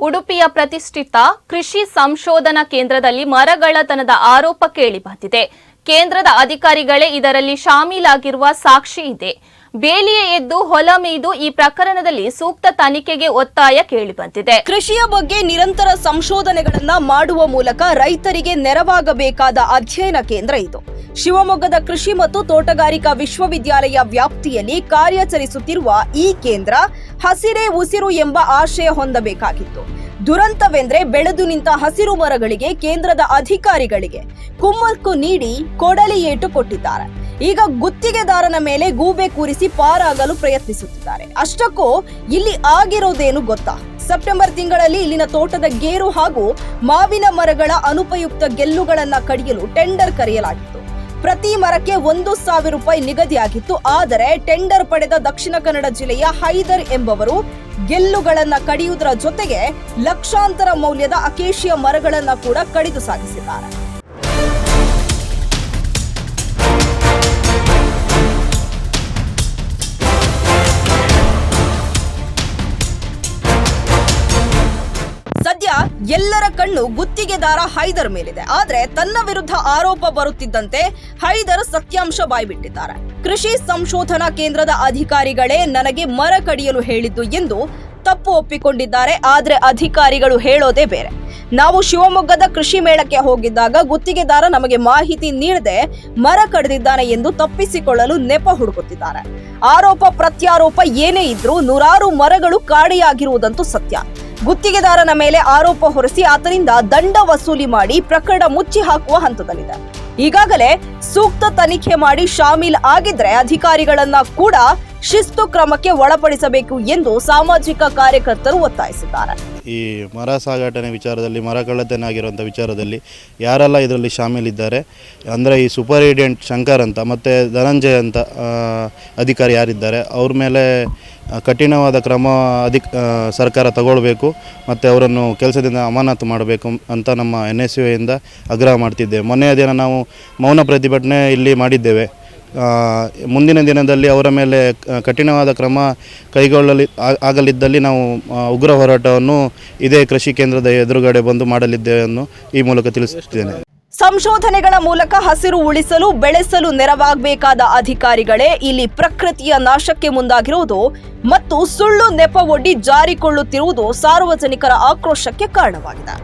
ಉಡುಪಿಯ ಪ್ರತಿಷ್ಠಿತ ಕೃಷಿ ಸಂಶೋಧನಾ ಕೇಂದ್ರದಲ್ಲಿ ಮರಗಳ್ಳತನದ ಆರೋಪ ಕೇಳಿಬಂದಿದೆ. ಕೇಂದ್ರದ ಅಧಿಕಾರಿಗಳೇ ಇದರಲ್ಲಿ ಶಾಮೀಲಾಗಿರುವ ಸಾಕ್ಷಿ ಇದೆ. ಬೇಲಿಯೇ ಎದ್ದು ಹೊಲ ಮೇಯ್ದು ಈ ಪ್ರಕರಣದಲ್ಲಿ ಸೂಕ್ತ ತನಿಖೆಗೆ ಒತ್ತಾಯ ಕೇಳಿಬಂದಿದೆ. ಕೃಷಿಯ ಬಗ್ಗೆ ನಿರಂತರ ಸಂಶೋಧನೆಗಳನ್ನ ಮಾಡುವ ಮೂಲಕ ರೈತರಿಗೆ ನೆರವಾಗಬೇಕಾದ ಅಧ್ಯಯನ ಕೇಂದ್ರ ಇದು. ಶಿವಮೊಗ್ಗದ ಕೃಷಿ ಮತ್ತು ತೋಟಗಾರಿಕಾ ವಿಶ್ವವಿದ್ಯಾಲಯ ವ್ಯಾಪ್ತಿಯಲ್ಲಿ ಕಾರ್ಯಾಚರಿಸುತ್ತಿರುವ ಈ ಕೇಂದ್ರ ಹಸಿರೇ ಉಸಿರು ಎಂಬ ಆಶಯ ಹೊಂದಬೇಕಾಗಿತ್ತು. ದುರಂತವೆಂದ್ರೆ ಬೆಳೆದು ನಿಂತ ಹಸಿರು ಮರಗಳಿಗೆ ಕೇಂದ್ರದ ಅಧಿಕಾರಿಗಳಿಗೆ ಕುಮ್ಮಕ್ಕು ನೀಡಿ ಕೊಡಲಿ ಏಟು ಕೊಟ್ಟಿದ್ದಾರೆ. ಈಗ ಗುತ್ತಿಗೆದಾರನ ಮೇಲೆ ಗೂಬೆ ಕೂರಿಸಿ ಪಾರಾಗಲು ಪ್ರಯತ್ನಿಸುತ್ತಿದ್ದಾರೆ. ಅಷ್ಟಕ್ಕೂ ಇಲ್ಲಿ ಆಗಿರೋದೇನು ಗೊತ್ತಾ? ಸೆಪ್ಟೆಂಬರ್ ತಿಂಗಳಲ್ಲಿ ಇಲ್ಲಿನ ತೋಟದ ಗೇರು ಹಾಗೂ ಮಾವಿನ ಮರಗಳ ಅನುಪಯುಕ್ತ ಗೆಲ್ಲುಗಳನ್ನ ಕಡಿಯಲು ಟೆಂಡರ್ ಕರೆಯಲಾಗಿತ್ತು. ಪ್ರತಿ ಮರಕ್ಕೆ 1,000 ರೂಪಾಯಿ ನಿಗದಿಯಾಗಿತ್ತು. ಆದರೆ ಟೆಂಡರ್ ಪಡೆದ ದಕ್ಷಿಣ ಕನ್ನಡ ಜಿಲ್ಲೆಯ ಹೈದರ್ ಎಂಬವರು ಗೆಲ್ಲುಗಳನ್ನ ಕಡಿಯುವುದರ ಜೊತೆಗೆ ಲಕ್ಷಾಂತರ ಮೌಲ್ಯದ ಅಕೇಶಿಯ ಮರಗಳನ್ನ ಕೂಡ ಕಡಿದು ಸಾಗಿಸಿದ್ದಾರೆ. ಸದ್ಯ ಎಲ್ಲರ ಕಣ್ಣು ಗುತ್ತಿಗೆದಾರ ಹೈದರ್ ಮೇಲಿದೆ. ಆದ್ರೆ ತನ್ನ ವಿರುದ್ಧ ಆರೋಪ ಬರುತ್ತಿದ್ದಂತೆ ಹೈದರ್ ಸತ್ಯಾಂಶ ಬಾಯ್ಬಿಟ್ಟಿದ್ದಾರೆ. ಕೃಷಿ ಸಂಶೋಧನಾ ಕೇಂದ್ರದ ಅಧಿಕಾರಿಗಳೇ ನನಗೆ ಮರ ಕಡಿಯಲು ಹೇಳಿದ್ದು ಎಂದು ತಪ್ಪು ಒಪ್ಪಿಕೊಂಡಿದ್ದಾರೆ. ಆದ್ರೆ ಅಧಿಕಾರಿಗಳು ಹೇಳೋದೇ ಬೇರೆ. ನಾವು ಶಿವಮೊಗ್ಗದ ಕೃಷಿ ಮೇಳಕ್ಕೆ ಹೋಗಿದ್ದಾಗ ಗುತ್ತಿಗೆದಾರ ನಮಗೆ ಮಾಹಿತಿ ನೀಡದೆ ಮರ ಕಡಿದಿದ್ದಾನೆ ಎಂದು ತಪ್ಪಿಸಿಕೊಳ್ಳಲು ನೆಪ ಹುಡುಕುತ್ತಿದ್ದಾರೆ. ಆರೋಪ ಪ್ರತ್ಯಾರೋಪ ಏನೇ ಇದ್ರೂ ನೂರಾರು ಮರಗಳು ಕಾಣೆಯಾಗಿರುವುದಂತೂ ಸತ್ಯ. ಗುತ್ತಿಗೆದಾರನ ಮೇಲೆ ಆರೋಪ ಹೊರಿಸಿ ಆತನಿಂದ ದಂಡ ವಸೂಲಿ ಮಾಡಿ ಪ್ರಕರಣ ಮುಚ್ಚಿ ಹಾಕುವ ಹಂತದಲ್ಲಿದೆ. ಈಗಾಗಲೇ ಸೂಕ್ತ ತನಿಖೆ ಮಾಡಿ ಶಾಮೀಲ್ ಆಗಿದ್ರೆ ಅಧಿಕಾರಿಗಳನ್ನ ಕೂಡ ಶಿಸ್ತು ಕ್ರಮಕ್ಕೆ ಒಳಪಡಿಸಬೇಕು ಎಂದು ಸಾಮಾಜಿಕ ಕಾರ್ಯಕರ್ತರು ಒತ್ತಾಯಿಸಿದ್ದಾರೆ. ಈ ಮರ ಸಾಗಾಟನೆ ವಿಚಾರದಲ್ಲಿ, ಮರ ಕಳ್ಳತನ ಆಗಿರುವಂಥ ವಿಚಾರದಲ್ಲಿ ಯಾರೆಲ್ಲ ಇದರಲ್ಲಿ ಶಾಮೀಲಿದ್ದಾರೆ ಅಂದರೆ ಈ ಸೂಪರಿಂಟೆಂಡೆಂಟ್ ಶಂಕರ್ ಅಂತ ಮತ್ತು ಧನಂಜಯ ಅಂತ ಅಧಿಕಾರಿ ಯಾರಿದ್ದಾರೆ ಅವ್ರ ಮೇಲೆ ಕಠಿಣವಾದ ಕ್ರಮ ಸರ್ಕಾರ ತಗೊಳ್ಬೇಕು ಮತ್ತು ಅವರನ್ನು ಕೆಲಸದಿಂದ ಅಮಾನತು ಮಾಡಬೇಕು ಅಂತ ನಮ್ಮ NSUಯಿಂದ ಆಗ್ರಹ ಮಾಡ್ತಿದ್ದೇವೆ. ಮೊನ್ನೆಯ ದಿನ ನಾವು ಮೌನ ಪ್ರತಿಭಟನೆ ಇಲ್ಲಿ ಮಾಡಿದ್ದೇವೆ. ಮುಂದಿನ ದಿನದಲ್ಲಿ ಅವರ ಮೇಲೆ ಕಠಿಣವಾದ ಕ್ರಮ ಆಗಲಿದ್ದಲ್ಲಿ ನಾವು ಉಗ್ರ ಹೋರಾಟವನ್ನು ಇದೇ ಕೃಷಿ ಕೇಂದ್ರದ ಎದುರುಗಡೆ ಬಂದು ಮಾಡಲಿದ್ದೇವೆ ಎಂದು ಈ ಮೂಲಕ ತಿಳಿಸುತ್ತೇನೆ. ಸಂಶೋಧನೆಗಳ ಮೂಲಕ ಹಸಿರು ಉಳಿಸಲು ಬೆಳೆಸಲು ನೆರವಾಗಬೇಕಾದ ಅಧಿಕಾರಿಗಳೇ ಇಲ್ಲಿ ಪ್ರಕೃತಿಯ ನಾಶಕ್ಕೆ ಮುಂದಾಗಿರುವುದು ಮತ್ತು ಸುಳ್ಳು ನೆಪ ಒಡ್ಡಿ ಜಾರಿಕೊಳ್ಳುತ್ತಿರುವುದು ಸಾರ್ವಜನಿಕರ ಆಕ್ರೋಶಕ್ಕೆ ಕಾರಣವಾಗಿದೆ.